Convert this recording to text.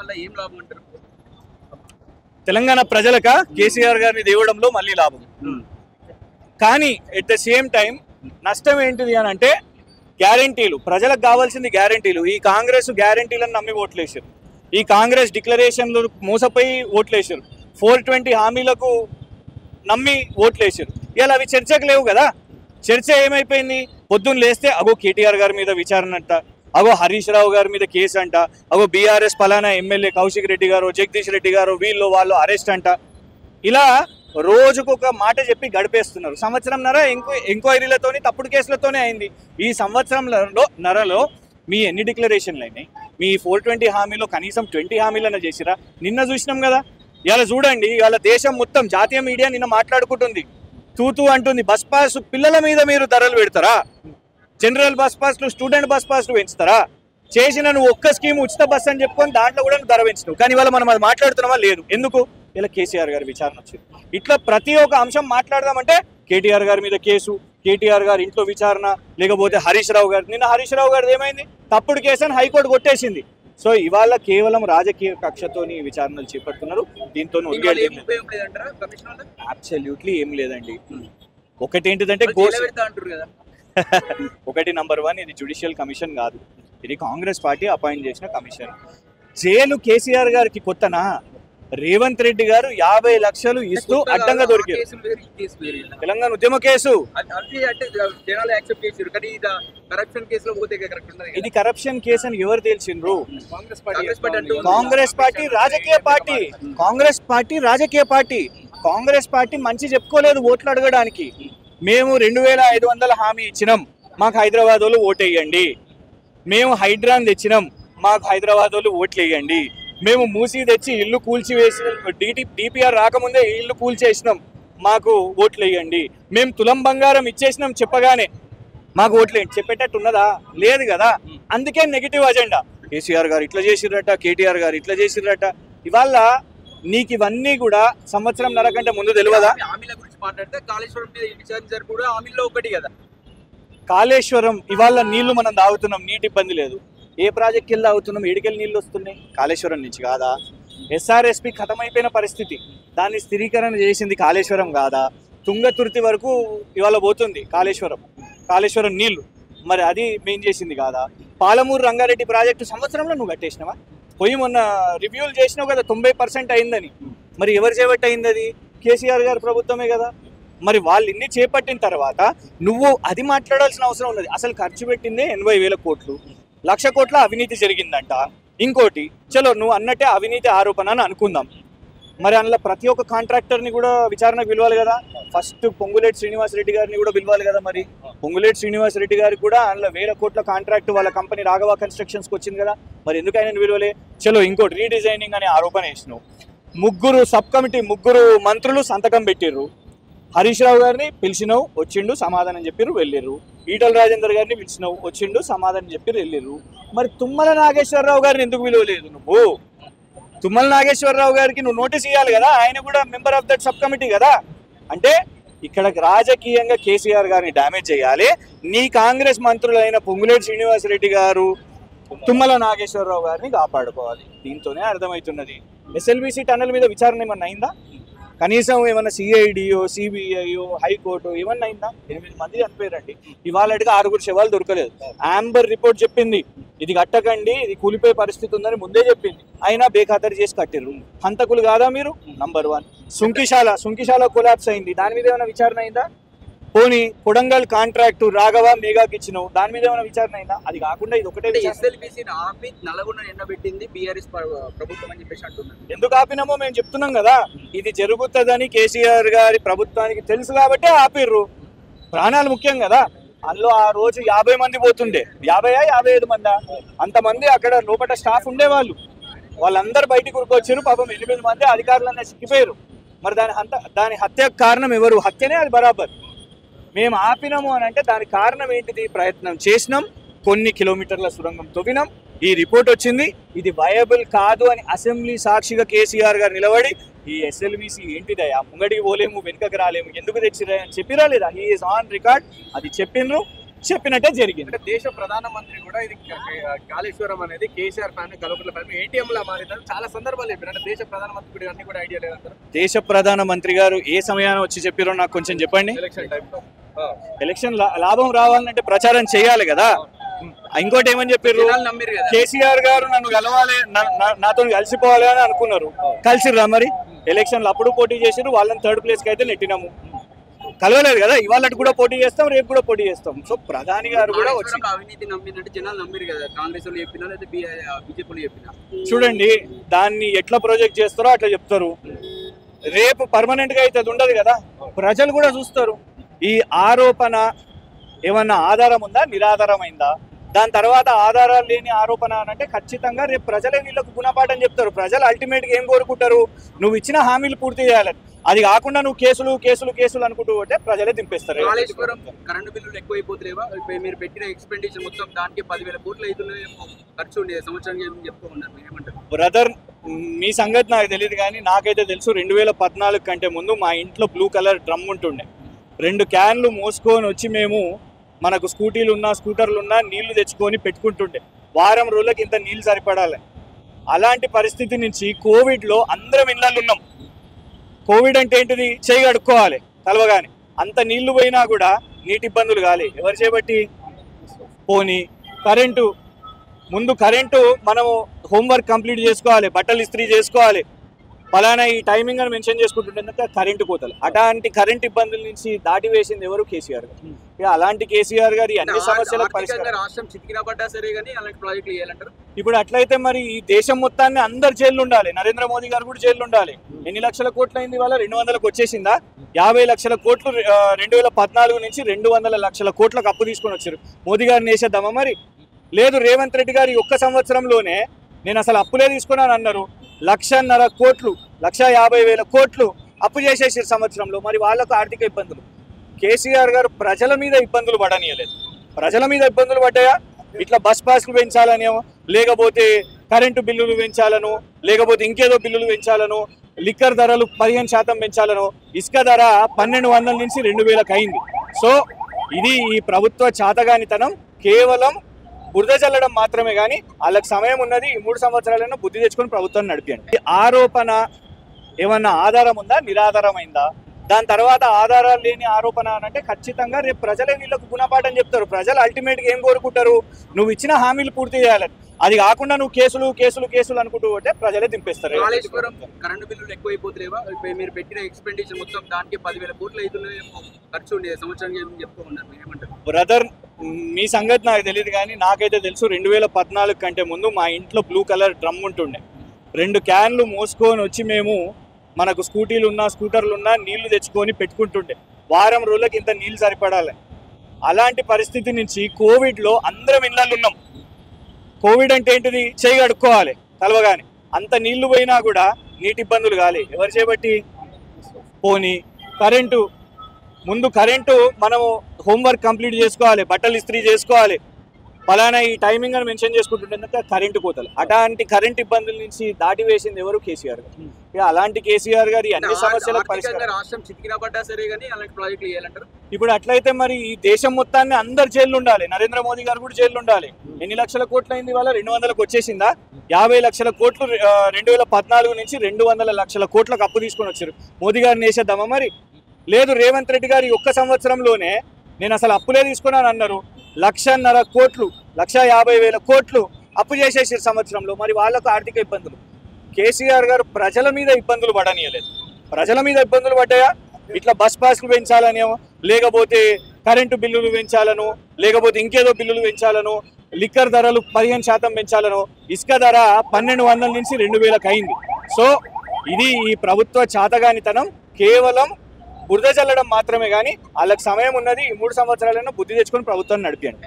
వల్ల ఏం లాభం అంటారు? తెలంగాణ ప్రజలక కేసీఆర్ గారిని దేవడంలో మళ్ళీ లాభం. కానీ ఎట్ ద సేమ్ టైం నష్టం ఏంటిది అని అంటే గ్యారంటీలు, ప్రజలకు కావాల్సింది గ్యారంటీలు. ఈ కాంగ్రెస్ గ్యారంటీలను నమ్మి ఓట్లేసారు, ఈ కాంగ్రెస్ డిక్లరేషన్లు మోసపోయి ఓట్లేసారు, 420 హామీలకు నమ్మి ఓట్లేసారు. ఇలా అవి చర్చకు లేవు కదా. చర్చ ఏమైపోయింది? పొద్దున్న లేస్తే అగో కేటీఆర్ గారి మీద విచారణ అంట, అగో హరీష్ రావు గారి మీద కేసు అంట, అగో బీఆర్ఎస్ పలానా ఎమ్మెల్యే కౌశిక్ రెడ్డి గారు, జగదీష్ రెడ్డి గారు, వీళ్ళు వాళ్ళు అరెస్ట్ అంట. ఇలా రోజుకొక మాట చెప్పి గడిపేస్తున్నారు. సంవత్సరంన్నర ఎంక్వైరీలతోని తప్పుడు కేసులతోనే అయింది. ఈ సంవత్సరంలో మీ ఎన్ని డిక్లరేషన్లు అయినాయి? మీ 420 హామీలో కనీసం 20 హామీలన్నా చేసిరా? నిన్న చూసినాం కదా. ఇవాళ చూడండి, ఇవాళ దేశం మొత్తం జాతీయ మీడియా నిన్న మాట్లాడుకుంటుంది, తూతూ అంటుంది. బస్ పాస్ పిల్లల మీద మీరు ధరలు పెడతారా? జనరల్ బస్ పాస్లు, స్టూడెంట్ బస్ పాస్లు పెంచుతారా? చేసిన నువ్వు ఒక్క స్కీమ్ ఉచిత బస్ అని చెప్పుకొని దాంట్లో కూడా నువ్వు ధర పెంచినావు. కానీ ఇవాళ మనం అది మాట్లాడుతున్నావా? లేదు. ఎందుకు? ఇలా కేసీఆర్ గారి విచారణ వచ్చింది. ఇట్లా ప్రతి ఒక్క అంశం మాట్లాడదామంటే కేటీఆర్ గారి మీద కేసు, కేటీఆర్ గారి ఇంట్లో విచారణ, లేకపోతే హరీష్ రావు గారు. నిన్న హరీష్ రావు గారిది ఏమైంది? తప్పుడు కేసు అని హైకోర్టు కొట్టేసింది. సో ఇవాళ కేవలం రాజకీయ కక్షతోని విచారణలు చేపడుతున్నారు. దీంతో అబ్సల్యూట్లీ ఏం లేదండి. ఒకటేంటిదంటే ఒకటి నంబర్ 1, ఇది జ్యుడిషియల్ కమిషన్ కాదు, ఇది కాంగ్రెస్ పార్టీ అపాయింట్ చేసిన కమిషన్. జైలు కేసీఆర్ గారికి కొత్తనా? రేవంత్ రెడ్డి గారు 50 లక్షలు ఇస్తూ అడ్డంగా దొరికారు. తెలంగాణ ఉద్యమ కేసు ఇది కరప్షన్ కేసు అని ఎవరు తెలిసిండ్రు? కాంగ్రెస్ పార్టీ రాజకీయ పార్టీ. కాంగ్రెస్ పార్టీ రాజకీయ పార్టీ. కాంగ్రెస్ పార్టీ మంచి చెప్పుకోలేదు ఓట్లు అడగడానికి. మేము 2500 హామీ ఇచ్చినాం, మాకు హైదరాబాద్ వాళ్ళు ఓటేయండి. మేము హైడ్రాన్ తెచ్చినాం, మాకు హైదరాబాద్ వాళ్ళు ఓట్లు వేయండి. మేము మూసీ తెచ్చి ఇల్లు కూల్చివేసి డిపిఆర్ రాకముందే ఇల్లు కూల్చేసినాం, మాకు ఓట్లు వేయండి. మేము తులం బంగారం ఇచ్చేసినాం చెప్పగానే మాకు ఓట్లు వేయండి. చెప్పేటట్టు ఉన్నదా? లేదు కదా. అందుకే నెగిటివ్ అజెండా. కేసీఆర్ గారు ఇట్లా చేసిర్రట, కేటీఆర్ గారు ఇట్లా చేసిర్రట. ఇవాళ నీకు ఇవన్నీ కూడా సంవత్సరంన్నర కంటే ముందు తెలియదా? కాళేశ్వరం ఇవాళ నీళ్లు మనం తాగుతున్నాం, నీటి ఇబ్బంది లేదు. ఏ ప్రాజెక్ట్కి వెళ్ళి తాగుతున్నాం? ఏడికెళ్ళి నీళ్ళు వస్తున్నాయి? కాళేశ్వరం నుంచి కాదా? ఎస్ఆర్ఎస్పి ఖతమైపోయిన పరిస్థితి, దాన్ని స్థిరీకరణ చేసింది కాళేశ్వరం కాదా? తుంగతుర్తి వరకు ఇవాళ పోతుంది కాళేశ్వరం నీళ్లు, మరి అది మెయిన్ చేసింది కాదా? పాలమూరు రంగారెడ్డి ప్రాజెక్టు సంవత్సరంలో నువ్వు కట్టేసినావా? పోయి మొన్న రివ్యూలు చేసినావు కదా 90% అయిందని. మరి ఎవరు చేపట్టి అయింది? అది కేసీఆర్ గారి ప్రభుత్వమే కదా. మరి వాళ్ళు ఇన్ని చేపట్టిన తర్వాత నువ్వు అది మాట్లాడాల్సిన అవసరం ఉన్నది. అసలు ఖర్చు పెట్టిందే 80,000 కోట్లు, 1,00,000 కోట్ల అవినీతి జరిగిందంట. ఇంకోటి చలో నువ్వు అన్నట్టే అవినీతి ఆరోపణ అని అనుకుందాం, మరి అందులో ప్రతి ఒక్క కాంట్రాక్టర్ని కూడా విచారణకు పిలవాలి కదా. ఫస్ట్ పొంగులేటి శ్రీనివాసరెడ్డి గారిని కూడా పిలవాలి కదా. మరి పొంగులేటి శ్రీనివాసరెడ్డి గారికి కూడా అందులో 1,000 కోట్ల కాంట్రాక్ట్ వాళ్ళ కంపెనీ రాఘవ కన్స్ట్రక్షన్స్కి వచ్చింది కదా. మరి ఎందుకు ఆయన పిలవలే? చలో ఇంకోటి రీడిజైనింగ్ అనే ఆరోపణ వేసినావు. 3 సబ్ కమిటీ 3 మంత్రులు సంతకం పెట్టిర్రు. హరీష్ రావు గారిని పిలిచినావు, వచ్చిండు, సమాధానం చెప్పిర్రు, వెళ్ళిర్రు. ఈటల రాజేందర్ గారిని పిలిచినావు, వచ్చిండు, సమాధానం చెప్పిర్రు, వెళ్ళిర్రు. మరి తుమ్మల నాగేశ్వరరావు గారిని ఎందుకు విలువలేదు నువ్వు? తుమ్మల నాగేశ్వరరావు గారికి నువ్వు నోటీస్ ఇవ్వాలి కదా, ఆయన కూడా member of that sub committee కదా. అంటే ఇక్కడ రాజకీయంగా కేసీఆర్ గారిని డ్యామేజ్ చేయాలి. నీ కాంగ్రెస్ మంత్రులైన పొంగులేటి శ్రీనివాసరెడ్డి గారు, తుమ్మల నాగేశ్వరరావు గారిని కాపాడుకోవాలి. దీంతోనే అర్థమవుతున్నది. ఎస్ఎల్బీసీ టన్నెల్ మీద విచారణ ఏమన్నా అయిందా? కనీసం ఏమన్నా సిఐడియో, సిబిఐయో, హైకోర్టు ఏమన్నా అయిందా? 8 మంది చనిపోయారండి. ఇవాళ 6 శవాలు దొరకలేదు. ఆంబర్ రిపోర్ట్ చెప్పింది ఇది కట్టకండి, ఇది కూలిపోయే పరిస్థితి ఉందని ముందే చెప్పింది. అయినా బేఖాతరు చేసి కట్టిర్రు. హంతకులు కాదా మీరు? నంబర్ 1. సుంకిశాల కొలాప్స్ అయింది, దాని మీద ఏమైనా విచారణ అయిందా? పోనీ కొడంగల్ కాంట్రాక్టు రాఘవ మేఘాకి ఇచ్చినావు, దాని మీద ఏమైనా విచారణ అయిందా? అది కాకుండా ఇది ఒకటే. ఎందుకు ఆపినామో మేము చెప్తున్నాం కదా. ఇది జరుగుతుందని కేసీఆర్ గారి ప్రభుత్వానికి తెలుసు కాబట్టి ఆపిర్రు. ప్రాణాలు ముఖ్యం కదా. అందులో ఆ రోజు 50 మంది పోతుండే, 55 మందా అంతమంది అక్కడ లోపల స్టాఫ్ ఉండేవాళ్ళు. వాళ్ళందరూ బయటికి ఉరికొచ్చారు. పాపం 8 మంది అధికారులన్నీ సిక్కిపోయారు. మరి దాని హత్యకు కారణం ఎవరు? హత్యనే, అది బరాబర్. మేము ఆపినాము అని అంటే దానికి కారణం ఏంటిది? ప్రయత్నం చేసినాం, కొన్ని కిలోమీటర్ల సురంగం తవ్వినాం, ఈ రిపోర్ట్ వచ్చింది, ఇది వయబుల్ కాదు అని అసెంబ్లీ సాక్షిగా కేసీఆర్ గారు నిలబడి ఈ ఎస్ఎల్బీసీ ఏంటిదయా, ముంగడికి పోలేము, వెనుకకి రాలేము, ఎందుకు తెచ్చిరా అని చెప్పిరా లేదా? He is on record. అది చెప్పిండ్రు. చెప్పినట్టే జరిగింది. అంటే దేశ ప్రధానమంత్రి కూడా ఇది కాళేశ్వరం అనేది కేసీఆర్ ఫ్యాన్ గలపుల ఫ్యాన్ ఏటీఎం లా మారిందని చాలా సందర్భాలు చెప్పారు. అంటే దేశ ప్రధానమంత్రి కూడా అన్ని కూడా ఐడియా లేదంటారు. దేశ ప్రధానమంత్రి గారు ఏ సమయాన్ని వచ్చి చెప్పారో నాకు కొంచెం చెప్పండి. ఎలక్షన్ టైంలో ఎలక్షన్ లాభం రావాలంటే ప్రచారం చేయాలి కదా. ఇంకోటి ఏమని చెప్పారు, నమ్మిరు కదా కేసీఆర్ గారు నన్ను కలవాలి, నాతో కలిసిపోవాలి అని అనుకున్నారు. కలిసిర్రా మరి? ఎలక్షన్లు అప్పుడు పోటీ చేసారు, వాళ్ళని థర్డ్ ప్లేస్ కి అయితే నెట్టినాము. కలవలేదు కదా. ఇవాళ కూడా పోటీ చేస్తాం, రేపు కూడా పోటీ చేస్తాం. సో ప్రధాని గారు కూడా వచ్చి అవినీతి నమ్మినట్టు జనాలు నమ్మిరు కదా. కాంగ్రెస్ వాళ్ళు చెప్పినా లేదా బీజేపీ చెప్పినా చూడండి, దాన్ని ఎట్లా ప్రొజెక్ట్ చేస్తారో అట్లా చెప్తారు. రేపు పర్మనెంట్ గా అయితే అది ఉండదు కదా. ప్రజలు కూడా చూస్తారు ఈ ఆరోపణ ఏమన్నా ఆధారం ఉందా, నిరాధారమైందా. దాని తర్వాత ఆధారాలు లేని ఆరోపణ అని అంటే ఖచ్చితంగా రేపు ప్రజలే వీళ్ళకు గుణపాఠం చెప్తారు. ప్రజలు అల్టిమేట్ గా ఏం కోరుకుంటారు, నువ్వు ఇచ్చిన హామీలు పూర్తి చేయాలని. అది కాకుండా నువ్వు కేసులు కేసులు కేసులు అనుకుంటూ పోతే ప్రజలే దింపేస్తారు. కాళేశ్వరం కరెంటు బిల్లులు ఎక్కువైపోతున్నావా? మీరు పెట్టిన ఎక్స్పెండిచర్ మొత్తం దానికి 10,000 కోట్లు అవుతున్నాయేమో ఖర్చు ఉండేది సంవత్సరానికి ఏమని చెప్పుకున్నారు, మీరు ఏమంటారు? బ్రదర్, మీ సంగతి నాకు తెలియదు కానీ నాకైతే తెలుసు 2014 కంటే ముందు మా ఇంట్లో బ్లూ కలర్ డ్రమ్ ఉంటుండే. 2 క్యాన్లు మోసుకొని వచ్చి మేము మనకు స్కూటీలు ఉన్నా స్కూటర్లు ఉన్నా నీళ్లు తెచ్చుకొని పెట్టుకుంటుండే. వారం రోజులకి ఇంత నీళ్ళు సరిపడాలి. అలాంటి పరిస్థితి నుంచి కోవిడ్లో అందరం ఇళ్ళల్లో ఉన్నాం. కోవిడ్ అంటే ఏంటిది, చేయి కడుక్కోవాలి కలవగానే. అంత నీళ్లు పోయినా కూడా నీటి ఇబ్బందులు కాలే. ఎవరు చేపట్టి పోనీ కరెంటు, ముందు కరెంటు మనము హోంవర్క్ కంప్లీట్ చేసుకోవాలి, బట్టలు ఇస్త్రీ చేసుకోవాలి, ఫలానా ఈ టైమింగ్ అని మెన్షన్ చేసుకుంటుంటే కరెంటు కోతలు. అట్లాంటి కరెంట్ ఇబ్బందుల నుంచి దాటి వేసింది ఎవరు, కేసీఆర్ గారు. అలాంటి కేసీఆర్ గారు అన్ని సమస్యలకు పరిష్కారం. రాష్ట్రం చితికినా పడ్డా సరే కానీ అలాంటి ప్రాజెక్టులు చేయాలంటారు. ఇప్పుడు అట్లయితే మరి ఈ దేశం మొత్తాన్ని అందరు జైలు ఉండాలి. నరేంద్ర మోదీ గారు కూడా జైలు ఉండాలి. ఎన్ని లక్షల కోట్లు అయింది వాళ్ళ? 200లకు వచ్చేసిందా? 50 లక్షల కోట్లు 2014 నుంచి 200 లక్షల కోట్లకు అప్పు తీసుకొని వచ్చారు. మోదీ గారిని వేసేద్దామా మరి? లేదు, రేవంత్ రెడ్డి గారు ఒక్క సంవత్సరంలోనే నేను అసలు అప్పులే తీసుకున్నాను అన్నారు. 1,50,000 కోట్లు, 1,50,000 కోట్లు అప్పు చేసేసారు సంవత్సరంలో. మరి వాళ్ళకు ఆర్థిక ఇబ్బందులు. కేసీఆర్ గారు ప్రజల మీద ఇబ్బందులు పడనీయలేదు. ప్రజల మీద ఇబ్బందులు పడ్డాయా? ఇట్లా బస్ పాస్లు పెంచాలనేమో, లేకపోతే కరెంటు బిల్లులు పెంచాలను, లేకపోతే ఇంకేదో బిల్లులు పెంచాలను, లిక్కర్ ధరలు 15% పెంచాలను, ఇసుక ధర 1,200 నుంచి 2,000 అయింది. సో ఇది ఈ ప్రభుత్వ చాతగానితనం. కేవలం బురద చల్లడం మాత్రమే కానీ వాళ్ళకి సమయం ఉన్నది. ఈ 3 సంవత్సరాలైనా బుద్ధి తెచ్చుకొని ప్రభుత్వాన్ని నడిపియండి. ఆరోపణ ఏమన్నా ఆధారం ఉందా, నిరాధారమైందా. దాని తర్వాత ఆధారాలు లేని ఆరోపణ అని అంటే ఖచ్చితంగా రేపు ప్రజలే వీళ్ళకు గుణపాఠం చెప్తారు. ప్రజలు అల్టిమేట్ గా ఏం కోరుకుంటారు, నువ్వు ఇచ్చిన హామీలు పూర్తి చేయాలని. అది కాకుండా నువ్వు కేసులు కేసులు కేసులు అనుకుంటూ పోతే ప్రజలే దింపేస్తారు. కాళేశ్వరం కరెంటు బిల్లులు ఎక్కువైపోతున్నావా? మీరు పెట్టిన ఎక్స్పెండిచర్ మొత్తం దానికి 10,000 కోట్లు అవుతున్నాయేమో ఖర్చు ఉండేది సంవత్సరానికి ఏమని చెప్పుకున్నారు, మీరు ఏమంటారు? బ్రదర్, మీ సంగతి నాకు తెలియదు కానీ నాకైతే తెలుసు 2014 కంటే ముందు మా ఇంట్లో బ్లూ కలర్ డ్రమ్ ఉంటుండే. 2 క్యాన్లు మోసుకొని వచ్చి మేము మనకు స్కూటీలు ఉన్నా స్కూటర్లు ఉన్నా నీళ్లు తెచ్చుకొని పెట్టుకుంటుండే. వారం రోజులకి ఇంత నీళ్ళు సరిపడాలి. అలాంటి పరిస్థితి నుంచి కోవిడ్లో అందరం ఇళ్ళల్లో ఉన్నాం. కోవిడ్ అంటే ఏంటిది, చేయి కడుక్కోవాలి కలవగానే. అంత నీళ్లు పోయినా కూడా నీటి ఇబ్బందులు కాలే. ఎవరు చేపట్టి పోనీ కరెంటు, ముందు కరెంటు మనము హోంవర్క్ కంప్లీట్ చేసుకోవాలి, బట్టలు ఇస్త్రీ చేసుకోవాలి, ఫలానా ఈ టైమింగ్ అని మెన్షన్ చేసుకుంటుంటే కరెంటు కోతలు. అట్లాంటి కరెంట్ ఇబ్బందుల నుంచి దాటి వేసింది ఎవరు, కేసీఆర్ గారు. అలాంటి కేసీఆర్ గారు అన్ని సమస్యలకు పరిష్కారం. రాష్ట్రం చితికినా పడ్డా సరే కానీ అలాంటి ప్రాజెక్టులు చేయాలంటారు. ఇప్పుడు అట్లయితే మరి ఈ దేశం మొత్తాన్ని అందరు జైలు ఉండాలి. నరేంద్ర మోదీ గారు కూడా జైలు ఉండాలి. ఎన్ని లక్షల కోట్లు అయింది వాళ్ళ? 200లకు వచ్చేసిందా? 50 లక్షల కోట్లు 2014 నుంచి 200 లక్షల కోట్లకు అప్పు తీసుకొని వచ్చారు. మోదీ గారిని వేసేద్దామా మరి? లేదు, రేవంత్ రెడ్డి గారు ఒక్క సంవత్సరంలోనే నేను అసలు అప్పులే తీసుకున్నాను అన్నారు. 1,50,000 కోట్లు 1,50,000 కోట్లు అప్పు చేసేసారు సంవత్సరంలో. మరి వాళ్ళకు ఆర్థిక ఇబ్బందులు. కేసీఆర్ గారు ప్రజల మీద ఇబ్బందులు పడనీయలేదు. ప్రజల మీద ఇబ్బందులు పడ్డాయా? ఇట్లా బస్ పాస్లు పెంచాలనేమో, లేకపోతే కరెంటు బిల్లులు పెంచాలను, లేకపోతే ఇంకేదో బిల్లులు పెంచాలను, లిక్కర్ ధరలు 15% పెంచాలను, ఇసుక ధర 1,200 నుంచి 2,000 అయింది. సో ఇది ఈ ప్రభుత్వ చాతగానితనం. కేవలం బురద చల్లడం మాత్రమే కానీ వాళ్ళకి సమయం ఉన్నది. ఈ 3 సంవత్సరాలైనా బుద్ధి తెచ్చుకొని ప్రభుత్వాన్ని నడిపియండి.